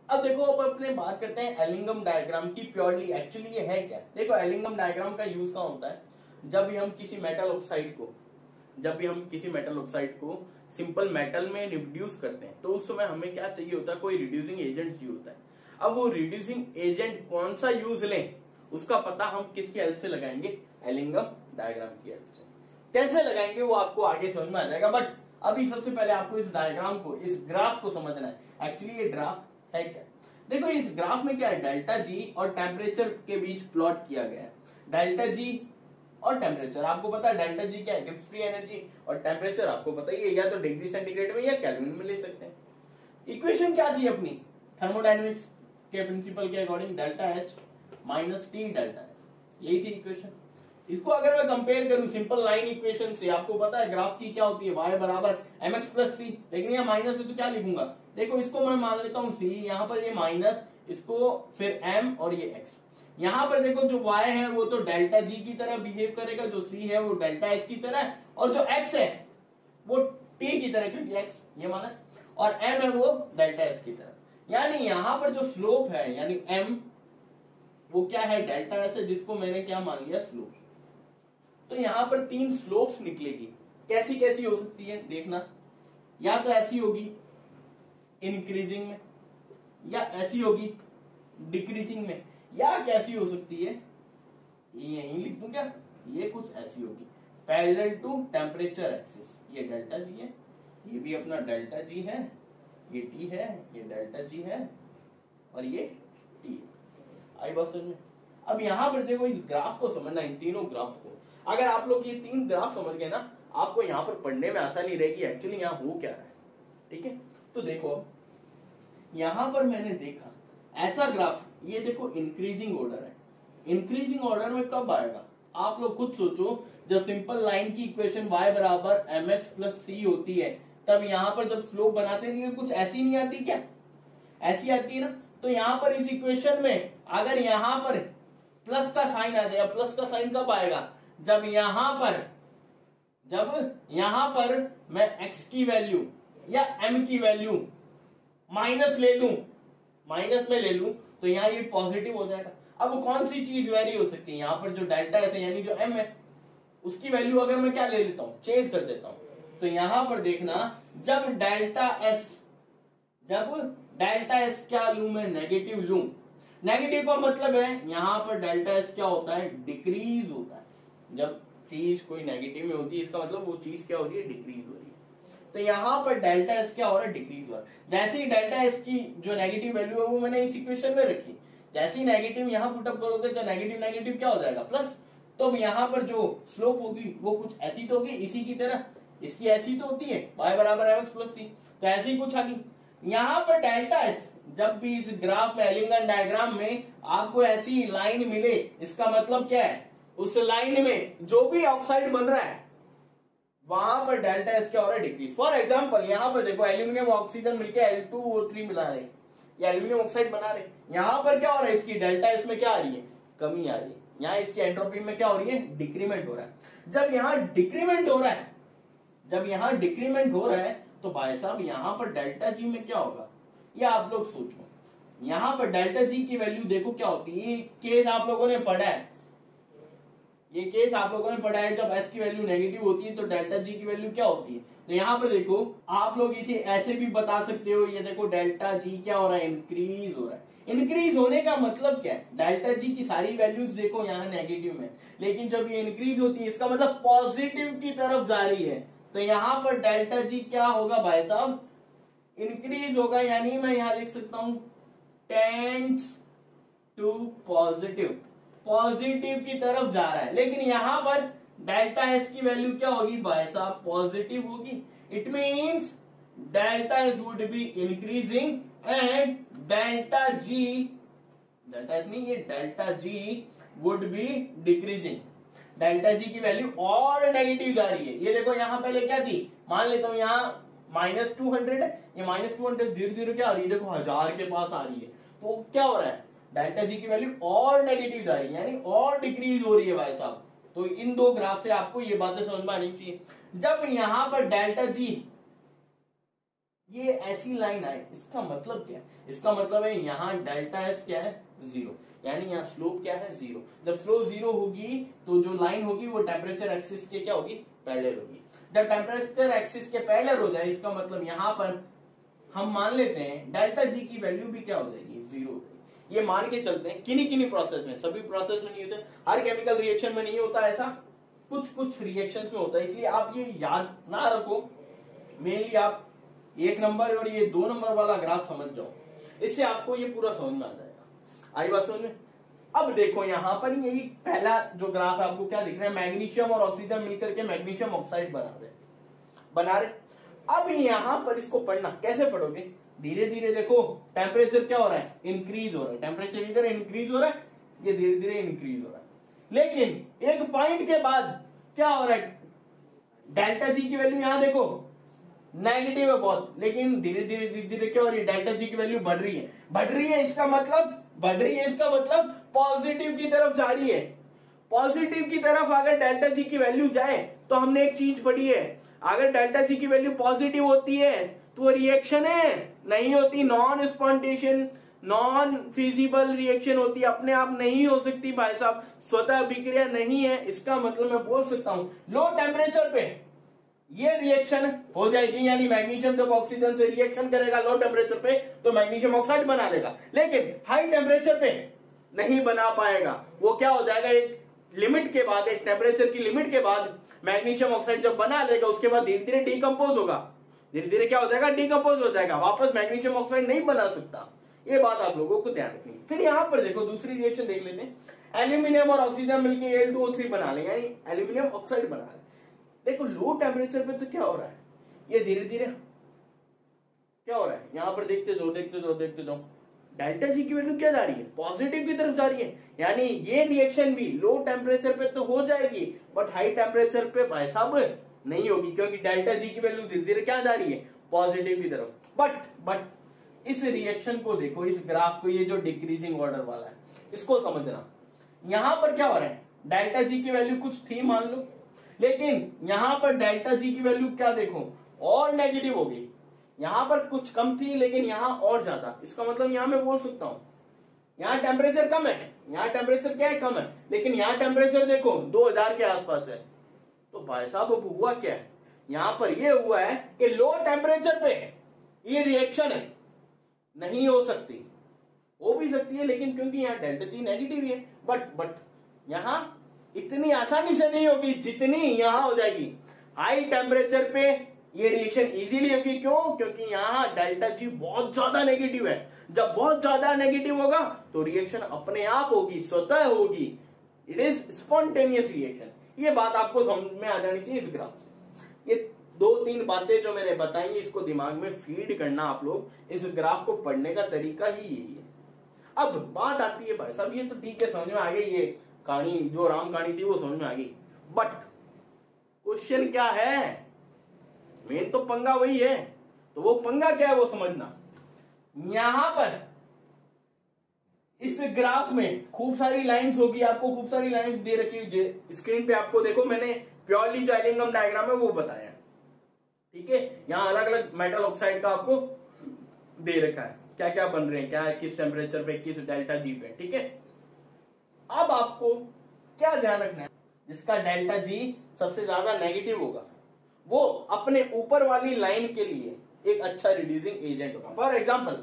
अब देखो, अब अपने बात करते हैं एलिंगम डायग्राम की प्योरली। एक्चुअली ये है क्या? देखो, एलिंगम डायग्राम का यूज कहाँ होता है? जब भी हम किसी मेटल ऑक्साइड को सिंपल मेटल में रिड्यूस करते हैं, तो उस समय हमें क्या चाहिए होता है? कोई रिड्यूसिंग एजेंट चाहिए होता है। अब वो रिड्यूसिंग एजेंट कौन सा यूज लें, उसका पता हम किसकी हेल्प से लगाएंगे? एलिंगम डायग्राम की हेल्प से। कैसे लगाएंगे वो आपको आगे समझ में आ जाएगा, बट अभी सबसे पहले आपको इस डायग्राम को, इस ग्राफ को समझना है। एक्चुअली ये ग्राफ है क्या? देखो, इस ग्राफ में क्या है? डेल्टा जी और टेम्परेचर के बीच प्लॉट किया गया है। डेल्टा जी और टेम्परेचर, आपको पता है डेल्टा जी क्या है? Gibbs free energy. और टेम्परेचर आपको पता ही है, या तो डिग्री सेंटीग्रेड में या केल्विन में ले सकते हैं। इक्वेशन क्या थी अपनी? थर्मोडायनेमिक्स के प्रिंसिपल के according delta H minus T delta S, यही थी इक्वेशन। इसको अगर मैं कंपेयर करूं सिंपल लाइन इक्वेशन से, आपको पता है ग्राफ की क्या होती है? y बराबर एम एक्स प्लस सी। लेकिन यहाँ माइनस है तो क्या लिखूंगा? देखो, इसको मैं मान लेता हूं c, यहाँ पर ये माइनस, इसको फिर m और ये x। यहाँ पर देखो, जो y है वो तो डेल्टा जी की तरह बिहेव करेगा, जो c है वो डेल्टा एच की तरह, और जो x है वो t की तरह, क्योंकि x ये माना, और m है वो डेल्टा एस की तरह। यानी यहाँ पर जो स्लोप है, यानी m वो क्या है? डेल्टा एस है, जिसको मैंने क्या मान लिया? स्लोप। तो यहां पर 3 स्लोप्स निकलेगी। कैसी कैसी हो सकती है देखना, या तो ऐसी होगी इंक्रीजिंग में, या ऐसी होगी डिक्रीजिंग में, या कैसी हो सकती है, ये यहीं लिख दूं क्या? ये कुछ ऐसी होगी पैरेलल टू टेम्परेचर एक्सिस। ये डेल्टा जी है, ये भी अपना डेल्टा जी है, ये टी है, ये डेल्टा जी है, और ये टी है। आई बात समझ में? अब यहां पर देखो, इस ग्राफ को समझना, इन तीनों ग्राफ को। अगर आप लोग ये 3 ग्राफ समझ गए ना, आपको यहां पर पढ़ने में आसानी रहेगी एक्चुअली यहां हो क्या रहा है। ठीक है, तो देखो, यहां पर मैंने देखा ऐसा ग्राफ, ये देखो इंक्रीजिंग ऑर्डर है। इंक्रीजिंग ऑर्डर में कब आएगा? आप लोग खुद सोचो, जब सिंपल लाइन की इक्वेशन y बराबर एम एक्स प्लस सी होती है, तब यहां पर जब स्लोप बनाते नहीं, कुछ ऐसी नहीं आती क्या? ऐसी आती है ना। तो यहां पर इस इक्वेशन में अगर यहां पर प्लस का साइन आ जाए, प्लस का साइन कब आएगा? जब यहां पर मैं x की वैल्यू या m की वैल्यू माइनस में ले लूं, तो यहां ये पॉजिटिव हो जाएगा। अब कौन सी चीज वेरी हो सकती है? यहां पर जो डेल्टा एस है, यानी जो m है, उसकी वैल्यू अगर मैं क्या ले लेता हूं? चेंज कर देता हूं। तो यहां पर देखना, जब डेल्टा एस क्या लूं मैं? नेगेटिव लूं। नेगेटिव का मतलब है यहां पर डेल्टा एस क्या होता है? डिक्रीज होता है। जब चीज कोई नेगेटिव में होती है, इसका मतलब वो चीज क्या हो रही है? डिक्रीज हो रही है। तो यहां पर डेल्टा एस क्या हो रहा है? डिक्रीज हो रहा है। जैसे ही डेल्टा एस की जो नेगेटिव वैल्यू है वो मैंने इस इक्वेशन में रखी, जैसे ही नेगेटिव यहां पुटअप करोगे तो नेगेटिव क्या हो जाएगा? प्लस। तो अब यहां पर जो स्लोप होगी वो कुछ ऐसी तो होगी, इसी की तरह। इसकी ऐसी तो होती है y बराबर एम एक्स प्लस सी, तो ऐसी ही कुछ आ गई। यहां पर डेल्टा एस, जब भी इस ग्राफ में, एलिंगम डायग्राम में आपको ऐसी लाइन मिले, इसका मतलब क्या है? उस लाइन में जो भी ऑक्साइड बन रहा है वहां पर डेल्टा एस क्या हो रहा है? डिक्रीज। फॉर एग्जांपल यहां पर देखो, एल्यूमिनियम ऑक्सीजन मिलकर Al2O3 मिला रहे, या एल्यूमिनियम ऑक्साइड बना रहे। यहां पर क्या हो रहा है? इसकी डेल्टा एस में क्या आ रही है? कमी आ रही है। यहां इसकी एंट्रोपी में क्या हो रही है? डिक्रीमेंट हो रहा है। जब यहां डिक्रीमेंट हो रहा है, तो भाई साहब यहां पर डेल्टा जी में क्या होगा? ये आप लोग सोचो। यहां पर डेल्टा जी की वैल्यू देखो क्या होती है। ये केस आप लोगों ने पढ़ा है, जब एस की वैल्यू नेगेटिव होती है तो डेल्टा जी की वैल्यू क्या होती है? तो यहां पर देखो, आप लोग इसे ऐसे भी बता सकते हो, ये देखो डेल्टा जी क्या हो रहा है? इंक्रीज हो रहा है। इंक्रीज होने का मतलब क्या है? डेल्टा जी की सारी वैल्यूज देखो यहाँ नेगेटिव में, लेकिन जब ये इंक्रीज होती है, इसका मतलब पॉजिटिव की तरफ जा रही है। तो यहां पर डेल्टा जी क्या होगा भाई साहब? इंक्रीज होगा। यानी मैं यहां लिख सकता हूं टेंड्स टू पॉजिटिव की तरफ जा रहा है। लेकिन यहां पर डेल्टा एस की वैल्यू क्या होगी भाई साहब? पॉजिटिव होगी। It means delta S would be increasing and delta G would be decreasing. Delta G की वैल्यू और नेगेटिव जा रही है। ये देखो, यहां पहले क्या थी? मान लेता हूं यहां -200 है, ये -200 धीरे धीरे क्या आ रही है? देखो 1000 के पास आ रही है। तो क्या हो रहा है? डेल्टा जी की वैल्यू और नेगेटिव जा रही है, यानी और डिक्रीज हो रही है भाई साहब। तो इन दो ग्राफ से आपको ये बातें समझ में आनी चाहिए। जब यहां पर डेल्टा जी ये ऐसी लाइन आए, इसका मतलब क्या है? इसका मतलब है यहाँ डेल्टा एस क्या है? 0, यानी यहाँ स्लोप क्या है? 0। जब स्लोप 0 होगी तो जो लाइन होगी वो टेम्परेचर एक्सिस के क्या होगी? पैरेलल होगी। जब टेम्परेचर एक्सिस के पैरेलल हो जाए, इसका मतलब यहाँ पर हम मान लेते हैं डेल्टा जी की वैल्यू भी क्या हो जाएगी? 0 हो जाएगी। ये मान के चलते हैं किन्हीं किन्हीं प्रोसेस में, सभी प्रोसेस में नहीं होते, हर केमिकल रिएक्शन में नहीं होता ऐसा, कुछ कुछ रिएक्शंस में होता है। इसलिए आप ये याद ना रखो, मेनली आप 1 नंबर और ये 2 नंबर वाला ग्राफ समझ जाओ, इससे आपको ये पूरा समझ में आ जाएगा। आई बात समझ में? अब देखो यहाँ पर यही पहला जो ग्राफ है आपको क्या दिख रहा है? मैग्नीशियम और ऑक्सीजन मिलकर के मैग्नीशियम ऑक्साइड बना रहे। अब यहाँ पर इसको पढ़ना कैसे पढ़ोगे? धीरे धीरे देखो टेम्परेचर क्या हो रहा है? इंक्रीज हो रहा है। टेम्परेचर इधर इंक्रीज हो रहा है, ये धीरे धीरे इंक्रीज हो रहा है। लेकिन एक पॉइंट के बाद क्या हो रहा है? डेल्टा जी की वैल्यू यहाँ देखो नेगेटिव है बहुत, लेकिन धीरे धीरे क्या हो रही है? डेल्टा जी की वैल्यू बढ़ रही है। इसका मतलब पॉजिटिव की तरफ जा रही है। पॉजिटिव की तरफ अगर डेल्टा जी की वैल्यू जाए तो हमने एक चीज पढ़ी है, अगर डेल्टा जी की वैल्यू पॉजिटिव होती है तो वो रिएक्शन है, नहीं होती, non spontaneous non feasible reaction होती है, अपने आप नहीं हो सकती भाई साहब, स्वतः अभिक्रिया नहीं है। इसका मतलब मैं बोल सकता हूं लो टेम्परेचर पे ये रिएक्शन हो जाएगी, यानी मैग्नीशियम जब ऑक्सीजन से रिएक्शन करेगा लो टेम्परेचर पे तो मैग्नीशियम ऑक्साइड बना लेगा, लेकिन हाई टेम्परेचर पे नहीं बना पाएगा। वो क्या हो जाएगा? एक लिमिट के बाद, एक टेम्परेचर की लिमिट के बाद मैग्नीशियम ऑक्साइड जब बना लेगा उसके बाद धीरे धीरे डिकम्पोज होगा, धीरे धीरे क्या हो जाएगा? डिकम्पोज हो जाएगा, वापस मैग्नीशियम ऑक्साइड नहीं बना सकता। ये बात आप लोगों को ध्यान रखनी। फिर यहां पर देखो दूसरी रिएक्शन देख लेते हैं, एल्यूमिनियम और ऑक्सीजन मिलकर Al2O3 बना लेंगे, यानी एल्यूमिनियम ऑक्साइड बना ले। देखो लो टेम्परेचर पे तो क्या हो रहा है? ये धीरे धीरे क्या हो रहा है? यहां पर देखते जाओ डेल्टा जी की वैल्यू क्या जा रही है? पॉजिटिव की तरफ जा रही है, यानी ये रिएक्शन भी लो टेम्परेचर पे तो हो जाएगी बट हाई टेम्परेचर पे भाई साहब नहीं होगी, क्योंकि डेल्टा जी की वैल्यू धीरे धीरे क्या जा रही है? पॉजिटिव की तरफ। बट इस रिएक्शन को देखो, इस ग्राफ को, ये जो डिक्रीजिंग ऑर्डर वाला है इसको समझना। यहां पर क्या हो रहा है? डेल्टा जी की वैल्यू कुछ थी मान लो, लेकिन यहां पर डेल्टा जी की वैल्यू क्या देखो और नेगेटिव हो गई। यहां पर कुछ कम थी लेकिन यहां और ज्यादा। इसका मतलब यहां मैं बोल सकता हूं यहां टेम्परेचर कम है, यहां टेम्परेचर क्या है? कम है, लेकिन यहां टेम्परेचर देखो 2000 के आसपास है। तो भाई साहब अब हुआ क्या है? यहां पर यह हुआ है कि लो टेम्परेचर पे ये रिएक्शन है नहीं हो सकती, हो भी सकती है लेकिन क्योंकि यहाँ डेल्टा जी नेगेटिव है, बट यहां इतनी आसानी से नहीं होगी जितनी यहां हो जाएगी। हाई टेम्परेचर पे ये रिएक्शन इजीली होगी। क्यों? क्योंकि यहाँ डेल्टा जी बहुत ज्यादा नेगेटिव है। जब बहुत ज्यादा नेगेटिव होगा तो रिएक्शन अपने आप होगी, स्वतः होगी, इट इज स्पॉन्टेनियस रिएक्शन। ये बात आपको समझ में आ जानी चाहिए इस ग्राफ से। ये 2-3 बातें जो मैंने बताई इसको दिमाग में फीड करना आप लोग। इस ग्राफ को पढ़ने का तरीका ही यही है। अब बात आती है भाई साहब, ये तो ठीक है समझ में आ गई, ये कहानी जो राम कहानी थी वो समझ में आ गई, बट क्वेश्चन क्या है? मेन तो पंगा वही है। तो वो पंगा क्या है वो समझना। यहां पर इस ग्राफ में खूब सारी लाइंस होगी, आपको खूब सारी लाइंस दे रखी स्क्रीन पे। आपको देखो मैंने प्योरली जो एलिंगम डायग्राम है वो बताया, ठीक है। यहां अलग अलग मेटल ऑक्साइड का आपको दे रखा है, क्या क्या बन रहे हैं, क्या किस टेम्परेचर पे, किस डेल्टा जी पे, ठीक है। अब आपको क्या ध्यान रखना है? जिसका डेल्टा जी सबसे ज्यादा नेगेटिव होगा वो अपने ऊपर वाली लाइन के लिए एक अच्छा रिड्यूसिंग एजेंट होगा। फॉर एग्जांपल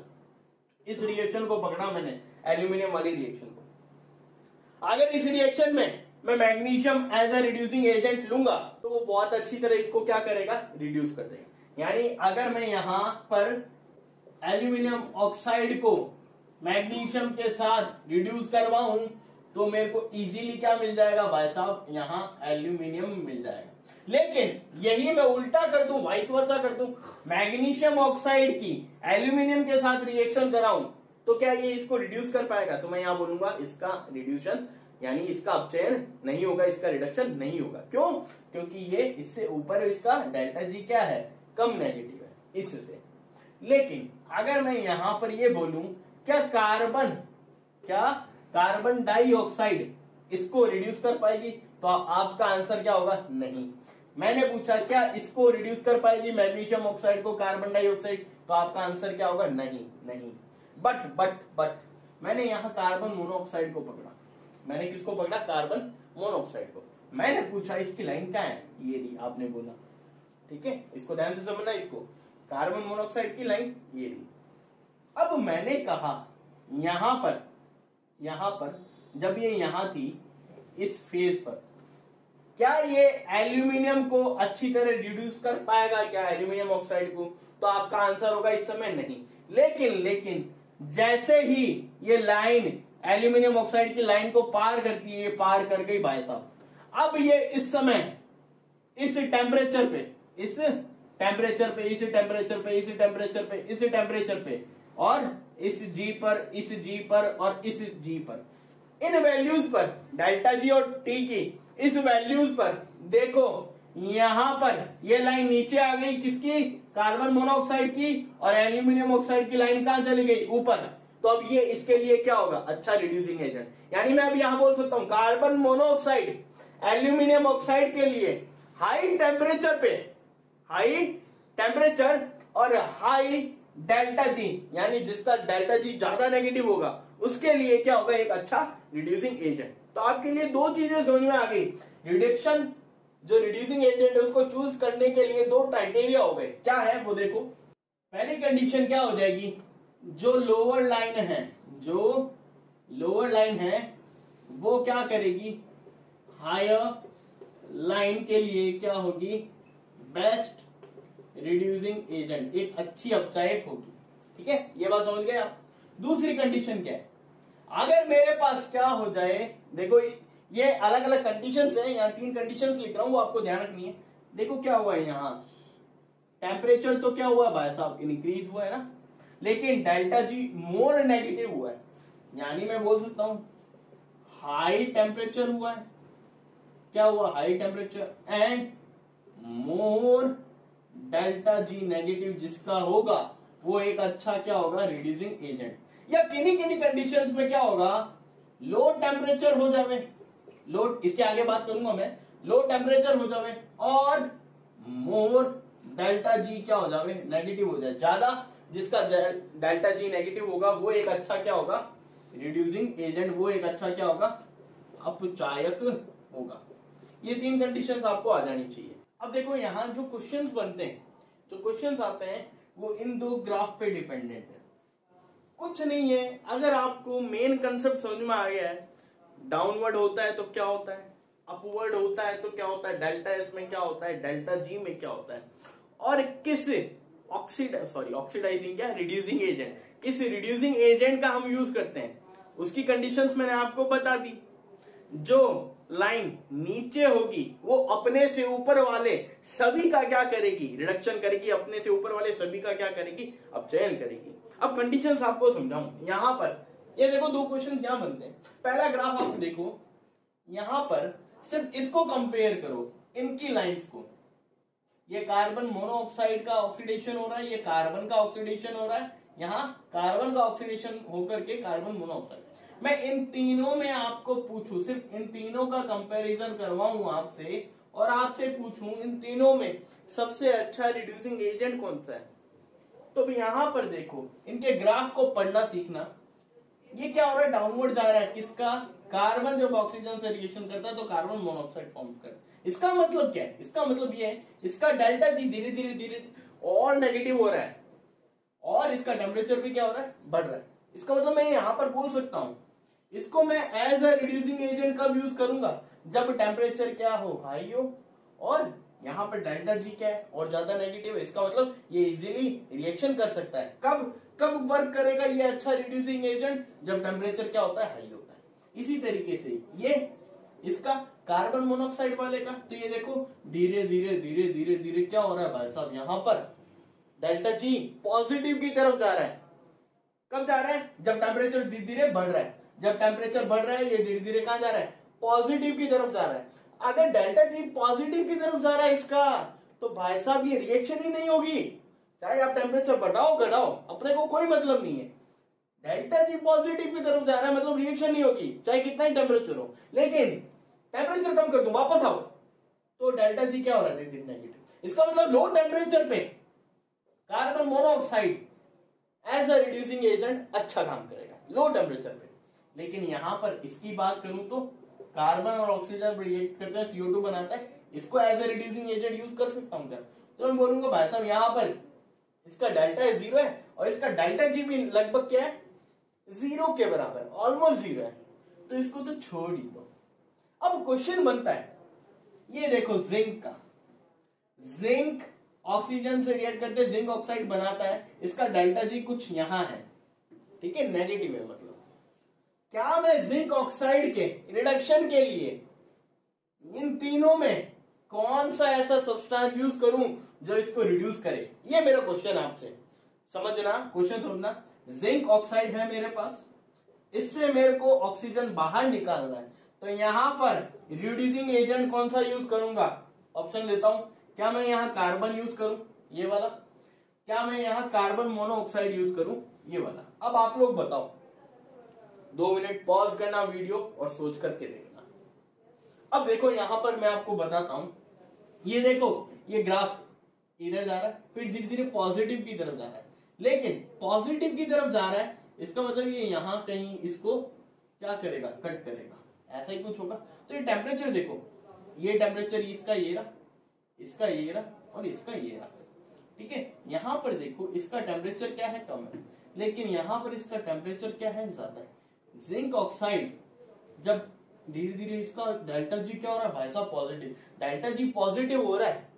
इस रिएक्शन को पकड़ा मैंने, एल्यूमिनियम वाली रिएक्शन को। अगर इस रिएक्शन में मैं magnesium as a reducing agent लूंगा तो वो बहुत अच्छी तरह इसको क्या करेगा? रिड्यूस कर देगा। यानी अगर मैं यहां पर एल्यूमिनियम ऑक्साइड को मैग्नीशियम के साथ रिड्यूस करवाऊं तो मेरे को इजीली क्या मिल जाएगा भाई साहब? यहां एल्यूमिनियम मिल जाएगा। लेकिन यही मैं उल्टा कर दूं, वाइस वर्सा कर दूं, मैग्नीशियम ऑक्साइड की एल्यूमिनियम के साथ रिएक्शन कराऊं तो क्या ये इसको रिड्यूस कर पाएगा? तो मैं यहां बोलूंगा इसका रिड्यूशन यानी इसका अपचयन नहीं होगा, इसका रिडक्शन नहीं होगा। क्यों? क्योंकि ये इससे ऊपर इसका डेल्टा जी क्या है? कम नेगेटिव है इससे। लेकिन अगर मैं यहां पर ये बोलूं क्या कार्बन डाइऑक्साइड इसको रिड्यूस कर पाएगी? तो आपका आंसर क्या होगा? नहीं। मैंने पूछा क्या इसको रिड्यूस कर पाएगी मैग्नीशियम ऑक्साइड को कार्बन डाइऑक्साइड? तो तो आपका आंसर क्या होगा? नहीं नहीं। बट मैंने यहाँ कार्बन मोनोऑक्साइड को पकड़ा। मैंने किसको पकड़ा? कार्बन मोनोऑक्साइड को। मैंने पूछा इसकी लाइन क्या है, ये रही, आपने बोला। ठीक है, इसको ध्यान से समझना। इसको कार्बन मोनोऑक्साइड की लाइन ये रही। अब मैंने कहा यहां पर जब ये यहां थी इस फेज पर, क्या ये एल्यूमिनियम को अच्छी तरह रिड्यूस कर पाएगा क्या, एल्यूमिनियम ऑक्साइड को? तो आपका आंसर होगा इस समय नहीं। लेकिन जैसे ही ये लाइन एल्यूमिनियम ऑक्साइड की लाइन को पार करती है, पार कर गई भाई साहब। अब ये इस समय इस टेम्परेचर पे और इस जी पर और इस जी पर, इन वैल्यूज पर, डेल्टा जी और टी की इस वैल्यूज पर देखो, यहां पर ये लाइन नीचे आ गई किसकी? कार्बन मोनोऑक्साइड की, और एल्यूमिनियम ऑक्साइड की लाइन कहां चली गई? ऊपर। तो अब ये इसके लिए क्या होगा? अच्छा रिड्यूसिंग एजेंट। यानी मैं अब यहां बोल सकता हूं कार्बन मोनोऑक्साइड एल्यूमिनियम ऑक्साइड के लिए हाई टेम्परेचर और हाई डेल्टा जी, यानी जिसका डेल्टा जी ज्यादा नेगेटिव होगा, उसके लिए क्या होगा? एक अच्छा रिड्यूसिंग एजेंट। तो आपके लिए दो चीजें समझ में आ गई। रिडक्शन जो रिड्यूसिंग एजेंट है उसको चूज करने के लिए दो क्राइटेरिया हो गए। क्या है वो देखो। पहली कंडीशन क्या हो जाएगी? जो लोअर लाइन है वो क्या करेगी? हायर लाइन के लिए क्या होगी? बेस्ट रिड्यूसिंग एजेंट, एक अच्छी अपचायक होगी। ठीक है, ये बात समझ गए आप। दूसरी कंडीशन क्या है? अगर मेरे पास क्या हो जाए, देखो ये अलग अलग कंडीशंस है, यहाँ 3 कंडीशंस लिख रहा हूं, वो आपको ध्यान रखनी है। देखो क्या हुआ है यहाँ, टेम्परेचर तो क्या हुआ है भाई साहब? इंक्रीज हुआ है ना, लेकिन डेल्टा जी मोर नेगेटिव हुआ है। यानी मैं बोल सकता हूं हाई टेम्परेचर हुआ है। क्या हुआ? High temperature and more delta G negative, जिसका होगा वो एक अच्छा क्या होगा? Reducing agent. या किन्हीं कंडीशंस में क्या होगा? लो टेम्परेचर हो जावे, लो, इसके आगे बात करूंगा मैं, लो टेम्परेचर हो जावे और मोर डेल्टा जी क्या हो जावे? नेगेटिव हो जाए। ज्यादा जिसका डेल्टा जी नेगेटिव होगा वो एक अच्छा क्या होगा? रिड्यूसिंग एजेंट, वो एक अच्छा क्या होगा? अपचायक होगा। ये 3 कंडीशंस आपको आ जानी चाहिए। अब देखो यहां जो क्वेश्चंस बनते हैं, जो क्वेश्चंस आते हैं वो इन 2 ग्राफ पे डिपेंडेंट है। कुछ नहीं है, अगर आपको मेन कंसेप्ट समझ में आ गया है, डाउनवर्ड होता है तो क्या होता है, अपवर्ड होता है तो क्या होता है, डेल्टा एस में क्या होता है, डेल्टा जी में क्या होता है, और किस ऑक्सीडाइजिंग क्या रिड्यूसिंग एजेंट, किस रिड्यूसिंग एजेंट का हम यूज करते हैं, उसकी कंडीशंस मैंने आपको बता दी। जो लाइन नीचे होगी वो अपने से ऊपर वाले सभी का क्या करेगी? रिडक्शन करेगी। अपने से ऊपर वाले सभी का क्या करेगी? अपचयन करेगी। अब कंडीशंस आपको समझाऊं। यहां पर ये देखो 2 क्वेश्चन यहां बनते हैं। पहला ग्राफ आप देखो, यहां पर सिर्फ इसको कंपेयर करो, इनकी लाइंस को। ये कार्बन मोनोऑक्साइड का ऑक्सीडेशन हो रहा है, ये कार्बन का ऑक्सीडेशन हो रहा है, यहाँ कार्बन का ऑक्सीडेशन होकर के कार्बन मोनोऑक्साइड। मैं इन तीनों में आपको पूछूं, सिर्फ इन तीनों का कंपैरिजन करवाऊं आपसे, और आपसे पूछूं इन तीनों में सबसे अच्छा रिड्यूसिंग एजेंट कौन सा है, तो यहां पर देखो, इनके ग्राफ को पढ़ना सीखना। ये क्या हो रहा है? डाउनवर्ड जा रहा है। किसका? कार्बन जब ऑक्सीजन से रिएक्शन करता है तो कार्बन मोनोऑक्साइड फॉर्म करता है। इसका मतलब क्या है? इसका मतलब ये है, इसका डेल्टा जी धीरे धीरे और नेगेटिव हो रहा है, और इसका टेम्परेचर भी क्या हो रहा है? बढ़ रहा है। इसका मतलब मैं यहां पर बोल सकता हूं, इसको मैं एज अ रिड्यूसिंग एजेंट कब यूज करूंगा? जब टेम्परेचर क्या हो? हाई हो, और यहां पर डेल्टा जी क्या है? और ज्यादा नेगेटिव है। इसका मतलब ये इजीली रिएक्शन कर सकता है। कब वर्क करेगा ये अच्छा रिड्यूसिंग एजेंट? जब टेम्परेचर क्या होता है? हाई होता है। इसी तरीके से ये इसका कार्बन मोनोऑक्साइड वाले का, तो ये देखो धीरे धीरे क्या हो रहा है भाई साहब? यहां पर डेल्टा जी पॉजिटिव की तरफ जा रहा है। कब जा रहा है? जब टेम्परेचर धीरे धीरे बढ़ रहा है। जब टेम्परेचर बढ़ रहा है ये धीरे धीरे कहां जा रहा है? पॉजिटिव की तरफ जा रहा है। अगर डेल्टा जी पॉजिटिव की तरफ जा रहा है इसका, तो भाई साहब ये रिएक्शन ही नहीं होगी। चाहे आप टेम्परेचर बढ़ाओ घटाओ, अपने को कोई मतलब नहीं है। डेल्टा जी पॉजिटिव की तरफ जा रहा है मतलब रिएक्शन नहीं होगी, चाहे कितना ही टेम्परेचर हो। लेकिन टेम्परेचर कम कर दूं, वापस आओ, तो डेल्टा जी क्या हो रहा है? नेगेटिव। इसका मतलब लो टेम्परेचर पे carbon monoxide as a reducing agent अच्छा काम करेगा लो टेम्परेचर पे। लेकिन यहां पर इसकी बात करूं तो कार्बन और ऑक्सीजन रिएक्ट करते हैं, CO2 बनाता है, इसको as a reducing agent use कर सकता हूं क्या? तो मैं बोलूंगा भाई साहब यहां पर इसका डेल्टा 0 है और इसका डेल्टा जी भी लगभग क्या है, 0 के बराबर, ऑलमोस्ट 0 है, तो इसको तो छोड़ ही दो। अब क्वेश्चन बनता है, ये देखो जिंक का, जिंक ऑक्सीजन से रिएक्ट करते जिंक ऑक्साइड बनाता है, इसका डेल्टा जी कुछ यहां है, ठीक है, नेगेटिव है। मतलब क्या मैं जिंक ऑक्साइड के रिडक्शन के लिए इन तीनों में कौन सा ऐसा सब्सटेंस यूज करूं जो इसको रिड्यूस करे? ये मेरा क्वेश्चन आपसे, समझना, क्वेश्चन समझना। जिंक ऑक्साइड है मेरे पास, इससे मेरे को ऑक्सीजन बाहर निकालना है, तो यहां पर रिड्यूसिंग एजेंट कौन सा यूज करूंगा? ऑप्शन देता हूं, क्या मैं यहां कार्बन यूज करूं, ये वाला, क्या मैं यहां कार्बन मोनोऑक्साइड यूज करूं, ये वाला। अब आप लोग बताओ, 2 मिनट पॉज करना वीडियो और सोच करके देखना। अब देखो यहां पर मैं आपको बताता हूं, ये देखो ये ग्राफ इधर जा रहा है, फिर धीरे धीरे पॉजिटिव की तरफ जा रहा है, लेकिन पॉजिटिव की तरफ जा रहा है इसका मतलब ये यहां कहीं इसको क्या करेगा, कट करेगा, ऐसा ही कुछ होगा। तो ये टेम्परेचर देखो, ये टेम्परेचर इसका ये रहा, इसका ये रहा और इसका ये रहा, ठीक है। यहां पर देखो इसका टेम्परेचर क्या है, कम है, लेकिन यहां पर इसका टेम्परेचर क्या है, ज्यादा है। जिंक ऑक्साइड जब धीरे धीरे इसका डेल्टा जी क्या हो रहा है भाई साहब, पॉजिटिव, डेल्टा जी पॉजिटिव हो रहा है,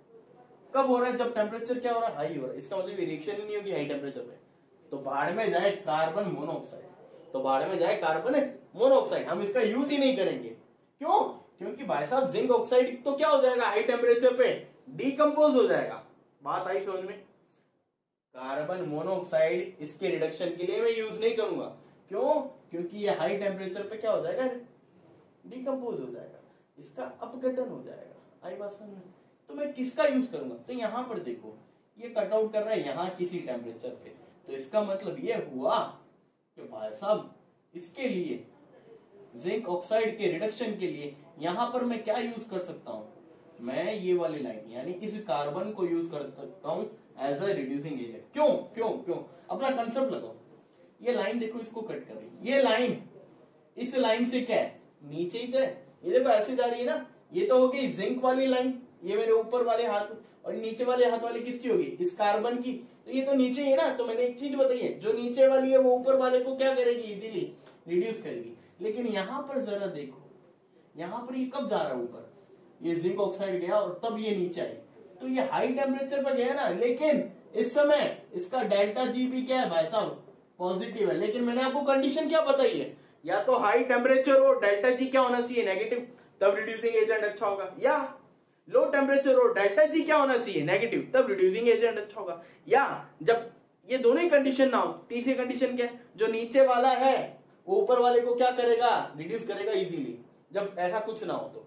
कब हो रहा है, जब टेम्परेचर क्या हो रहा है, हाई हो रहा है। इसका मतलब रिएक्शन ही नहीं होगी हाई टेम्परेचर पे, तो बाहर में जाए कार्बन मोनोऑक्साइड, तो बाहर में जाए कार्बन मोनोऑक्साइड, हम इसका यूज ही नहीं करेंगे। क्यों? क्योंकि भाई साहब जिंक ऑक्साइड तो क्या हो जाएगा, हाई टेम्परेचर पे डिकम्पोज हो जाएगा। बात आई समझ में? कार्बन मोनोऑक्साइड इसके रिडक्शन के लिए मैं यूज नहीं करूंगा। क्यों? क्योंकि ये हाई टेम्परेचर पे क्या हो जाएगा, डिकम्पोज हो जाएगा, इसका अपघटन हो जाएगा। आई बात समझ में? तो मैं किसका यूज करूंगा? तो यहां पर देखो ये कट आउट कर रहा है यहां किसी टेम्परेचर पे, तो इसका मतलब ये हुआ कि भाई साहब इसके लिए जिंक ऑक्साइड के रिडक्शन के लिए यहां पर मैं क्या यूज कर सकता हूं, मैं ये वाली लाइन यानी इस कार्बन को यूज कर सकता हूं एज अ रिड्यूसिंग एजेंट। क्यों क्यों क्यों? अपना कंसेप्ट लगाओ। ये लाइन देखो इसको कट कर रही है, ये लाइन इस लाइन से क्या है, नीचे ही तो है, ये देखो ऐसे जा रही है ना, ये तो हो गई जिंक वाली लाइन, ये मेरे ऊपर वाले हाथ, और नीचे वाले हाथ वाली किसकी होगी, इस कार्बन की, तो ये तो नीचे ही है ना। तो मैंने एक चीज बताई है, जो नीचे वाली है वो ऊपर वाले को क्या करेगी, इजीली रिड्यूस करेगी। लेकिन यहां पर जरा देखो, यहां पर ये कब जा रहा है ऊपर, ये जिंक ऑक्साइड गया और तब ये नीचे आई, तो ये हाई टेम्परेचर पर गया ना, लेकिन इस समय इसका डेल्टा जी भी क्या है भाई साहब, पॉजिटिव है। लेकिन मैंने आपको कंडीशन क्या बताई है, या तो हाई टेम्परेचर हो, डेल्टा जी क्या होना चाहिए, नेगेटिव, तब रिड्यूसिंग एजेंट अच्छा होगा, या लो टेम्परेचर हो, डेल्टा जी क्या होना चाहिए, नेगेटिव, तब रिड्यूसिंग एजेंट अच्छा होगा। या जब ये दोनों ही कंडीशन ना हो, तीसरी कंडीशन क्या है, जो नीचे वाला है वो ऊपर वाले को क्या करेगा, रिड्यूस करेगा इजीली, जब ऐसा कुछ ना हो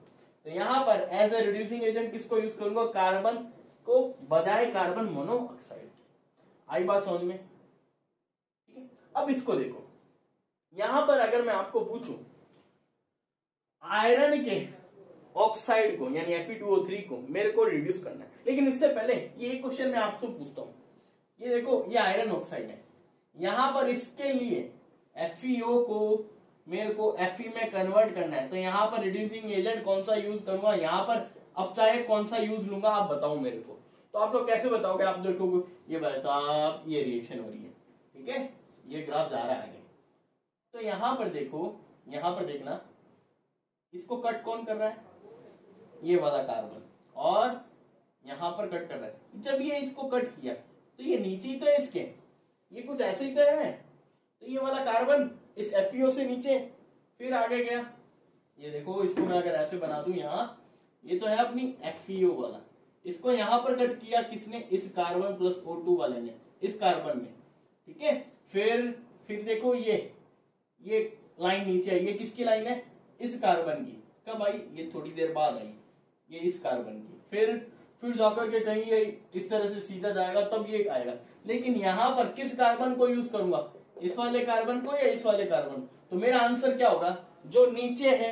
तो यहां पर एज ए रिड्यूसिंग एजेंट किसको यूज करूंगा, कार्बन को बजाय कार्बन मोनोऑक्साइड। आई बात समझ में? ठीक है। अब इसको देखो, यहां पर अगर मैं आपको पूछूं आयरन के ऑक्साइड को यानी Fe2O3 को मेरे को रिड्यूस करना है, लेकिन इससे पहले ये क्वेश्चन मैं आपसे पूछता हूं, ये देखो ये आयरन ऑक्साइड है, यहां पर इसके लिए FeO को मेरे को Fe में कन्वर्ट करना है, तो यहां पर रिड्यूसिंग एजेंट कौन सा यूज करूंगा, यहां पर अब चाहे कौन सा यूज लूंगा, आप बताओ मेरे को। तो आप लोग कैसे बताओगे, आप देखोगे ये भाई साहब ये रिएक्शन हो रही है, ठीक है, ये ग्राफ जा रहा है आगे, तो यहां पर देखो, यहां पर देखना इसको कट कौन कर रहा है, ये वाला कार्बन, और यहां पर कट कर रहा है। जब ये इसको कट किया तो ये नीचे ही तो है इसके, ये कुछ ऐसे ही तो है, तो ये वाला कार्बन इस FeO से नीचे फिर आगे गया। ये देखो इसको मैं अगर ऐसे बना दूं, यहां ये तो है अपनी FeO वाला, इसको यहां पर कट किया किसने, इस कार्बन प्लस O2 वाले ने, इस कार्बन में, ठीक है। फिर देखो ये लाइन नीचे आई, ये किसकी लाइन है, इस कार्बन की, कब आई, ये थोड़ी देर बाद आई, ये इस कार्बन की, फिर जाकर के कहीं ये इस तरह से सीधा जाएगा तब ये आएगा। लेकिन यहां पर किस कार्बन को यूज करूंगा, इस वाले कार्बन को या इस वाले कार्बन? तो मेरा आंसर क्या होगा, जो नीचे है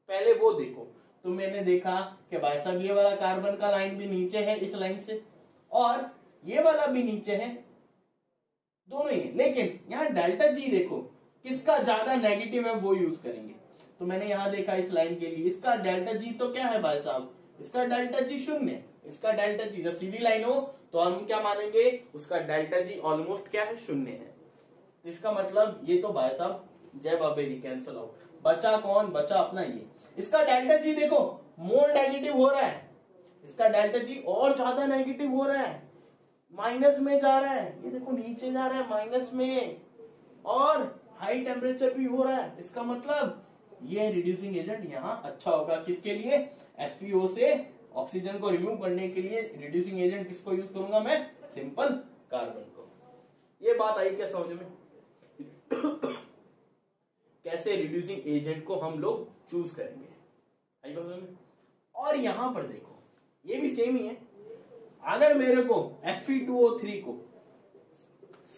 पहले वो देखो। तो मैंने देखा कि भाई साहब ये वाला कार्बन का लाइन भी नीचे है इस लाइन से, और ये वाला भी नीचे है, दोनों ही है, लेकिन यहाँ डेल्टा जी देखो किसका ज्यादा नेगेटिव है वो यूज करेंगे। तो मैंने यहां देखा इस लाइन के लिए इसका डेल्टा जी तो क्या है भाई साहब, इसका डेल्टा जी 0, इसका डेल्टा जी जब सीधी लाइन हो तो हम क्या मानेंगे, उसका डेल्टा जी ऑलमोस्ट क्या है 0 है। तो इसका मतलब ये तो भाई साहब जय बाबेरी कैंसल आउट, बचा कौन, बचा अपना ये। इसका डेल्टा जी देखो मोर नेगेटिव हो रहा है, इसका डेल्टा जी और ज्यादा नेगेटिव हो रहा है, माइनस में जा रहा है, ये देखो नीचे जा रहा है माइनस में, और हाई टेम्परेचर भी हो रहा है। इसका मतलब ये रिड्यूसिंग एजेंट यहाँ अच्छा होगा किसके लिए, FeO से ऑक्सीजन को रिमूव करने के लिए रिड्यूसिंग एजेंट किसको यूज करूंगा मैं, सिंपल कार्बन को। ये बात आई क्या समझ में कैसे रिड्यूसिंग एजेंट को हम लोग चूज करेंगे, आई बात समझ में। और यहां पर देखो ये भी सेम ही है, अगर मेरे को Fe2O3 को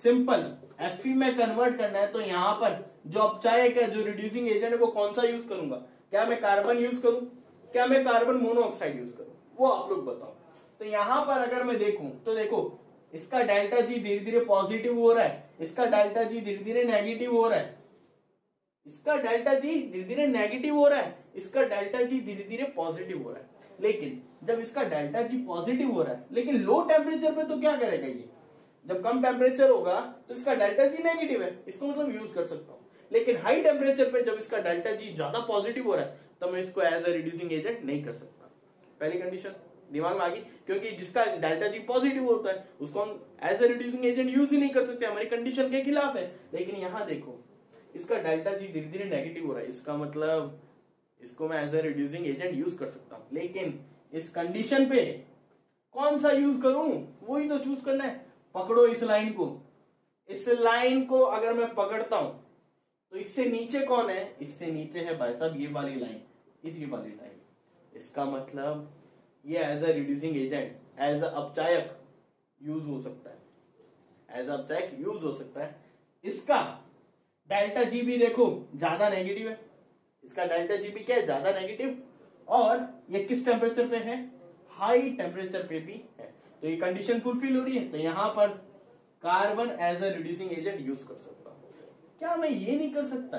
सिंपल Fe में कन्वर्ट करना है तो यहां पर जो अपचायक है, जो रिड्यूसिंग एजेंट है, वो कौन सा यूज करूंगा, क्या मैं कार्बन यूज करूं, क्या मैं कार्बन मोनोऑक्साइड यूज करूं, वो आप लोग बताओ। तो यहां पर अगर मैं देखूं तो देखो इसका डेल्टा जी धीरे धीरे पॉजिटिव हो रहा है, इसका डेल्टा जी धीरे धीरे नेगेटिव हो रहा है, इसका डेल्टा जी धीरे धीरे नेगेटिव हो रहा है, इसका डेल्टा जी धीरे धीरे पॉजिटिव हो रहा है। लेकिन जब इसका डेल्टा जी पॉजिटिव हो रहा है लेकिन लो टेम्परेचर पे तो क्या करेगा ये, जब कम टेम्परेचर होगा तो इसका डेल्टा जी नेगेटिव है, इसको मतलब यूज कर सकता हूं। लेकिन हाई टेम्परेचर पे जब इसका डेल्टा जी ज्यादा पॉजिटिव हो रहा है तो मैं इसको एज ए रिड्यूसिंग एजेंट नहीं कर सकता। पहली कंडीशन दिमाग में आ गई, क्योंकि जिसका डेल्टा जी पॉजिटिव होता है उसको हम as a reducing agent use ही नहीं कर सकते, हमारी कंडीशन के खिलाफ है। लेकिन यहां देखो इसका डेल्टा जी धीरे धीरे नेगेटिव हो रहा है, इसका मतलब इसको मैं as a reducing agent use कर सकता हूं। लेकिन इस कंडीशन पे कौन सा यूज करूं वही तो चूज करना है। पकड़ो इस लाइन को, इस लाइन को अगर मैं पकड़ता हूं तो इससे नीचे कौन है, इससे नीचे है भाई साहब ये वाली लाइन, इसी वाली लाइन। इसका मतलब ये as a reducing agent, as a अपचायक यूज हो सकता है, एज ए अपचायक यूज हो सकता है। इसका डेल्टा जी भी देखो ज्यादा नेगेटिव है, इसका डेल्टा जी भी क्या है, ज्यादा नेगेटिव, और ये किस टेम्परेचर पे है, हाई टेम्परेचर पे भी है। तो ये कंडीशन फुलफिल हो रही है, तो यहां पर carbon as a reducing agent use कर सकता हूं। क्या मैं ये नहीं कर सकता,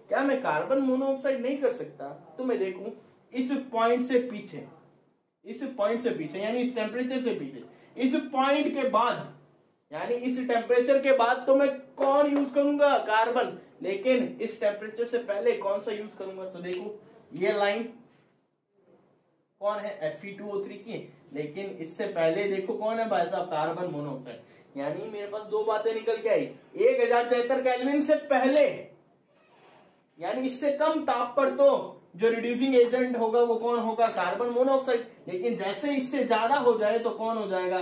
क्या मैं कार्बन मोनोऑक्साइड नहीं कर सकता? तो मैं देखूं इस पॉइंट से पीछे, इस पॉइंट से पीछे यानी इस टेम्परेचर से पीछे, इस पॉइंट के बाद यानी इस टेम्परेचर के बाद तो मैं कौन यूज करूंगा, कार्बन। लेकिन इस टेम्परेचर से पहले कौन सा यूज करूंगा, तो देखो ये लाइन कौन है, Fe2O3 की, लेकिन इससे पहले देखो कौन है भाई साहब, कार्बन मोनोऑक्साइड। यानी मेरे पास दो बातें निकल के आई, 1073 केल्विन से पहले यानी इससे कम ताप पर तो जो रिड्यूसिंग एजेंट होगा वो कौन होगा, कार्बन मोनोऑक्साइड। लेकिन जैसे इससे ज्यादा हो जाए तो कौन हो जाएगा,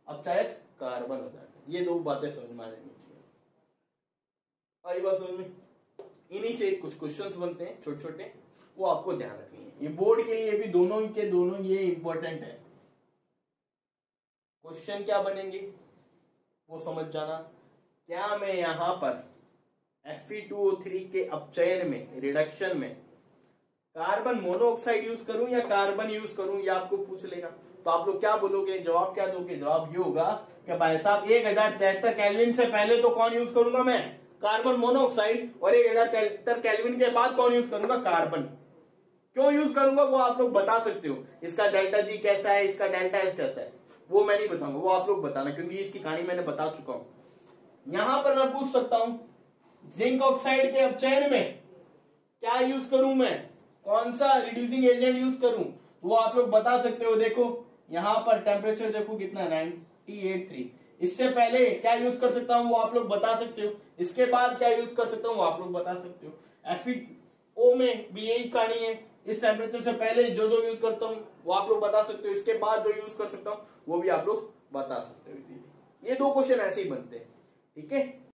अपचायक कार्बन हो जाएगा। ये दो बातें समझ में आ जाएंगी। आई बात समझ में। इन्हीं से कुछ क्वेश्चंस बनते हैं छोटे छोटे, वो आपको ध्यान रखनी है। ये बोर्ड के लिए भी दोनों के दोनों ये इंपॉर्टेंट है। क्वेश्चन क्या बनेंगे वो समझ जाना। क्या मैं यहां पर Fe2O3 के अपचयन में, रिडक्शन में कार्बन मोनोऑक्साइड यूज करूं या कार्बन यूज करूं, ये आपको पूछ लेगा। तो आप लोग क्या बोलोगे, जवाब क्या दोगे? जवाब ये होगा कि भाई साहब 1073 केल्विन से पहले तो कौन यूज करूंगा मैं, कार्बन मोनोऑक्साइड, और 1073 केल्विन के बाद कौन यूज करूंगा, कार्बन। क्यों यूज करूंगा वो आप लोग बता सकते हो। इसका डेल्टा जी कैसा है, इसका डेल्टा एस कैसा है, वो मैं नहीं बताऊंगा, वो आप लोग बताना, क्योंकि इसकी कहानी मैंने बता चुका हूं। यहां पर मैं पूछ सकता हूं जिंक ऑक्साइड के अपचयन में क्या यूज करूं मैं, कौन सा रिड्यूसिंग एजेंट यूज करूं, वो आप लोग बता सकते हो। देखो यहां पर टेम्परेचर देखो कितना, 98.3। इससे पहले क्या यूज कर सकता हूं वो आप लोग बता सकते हो। इसके बाद क्या यूज कर सकता हूं वो आप लोग बता सकते हो। FeO में भी यही कहानी है, इस टेम्परेचर से पहले जो जो यूज करता हूं वो आप लोग बता सकते हो, इसके बाद जो यूज कर सकता हूं वो भी आप लोग बता सकते हो। ये दो क्वेश्चन ऐसे ही बनते हैं, ठीक है।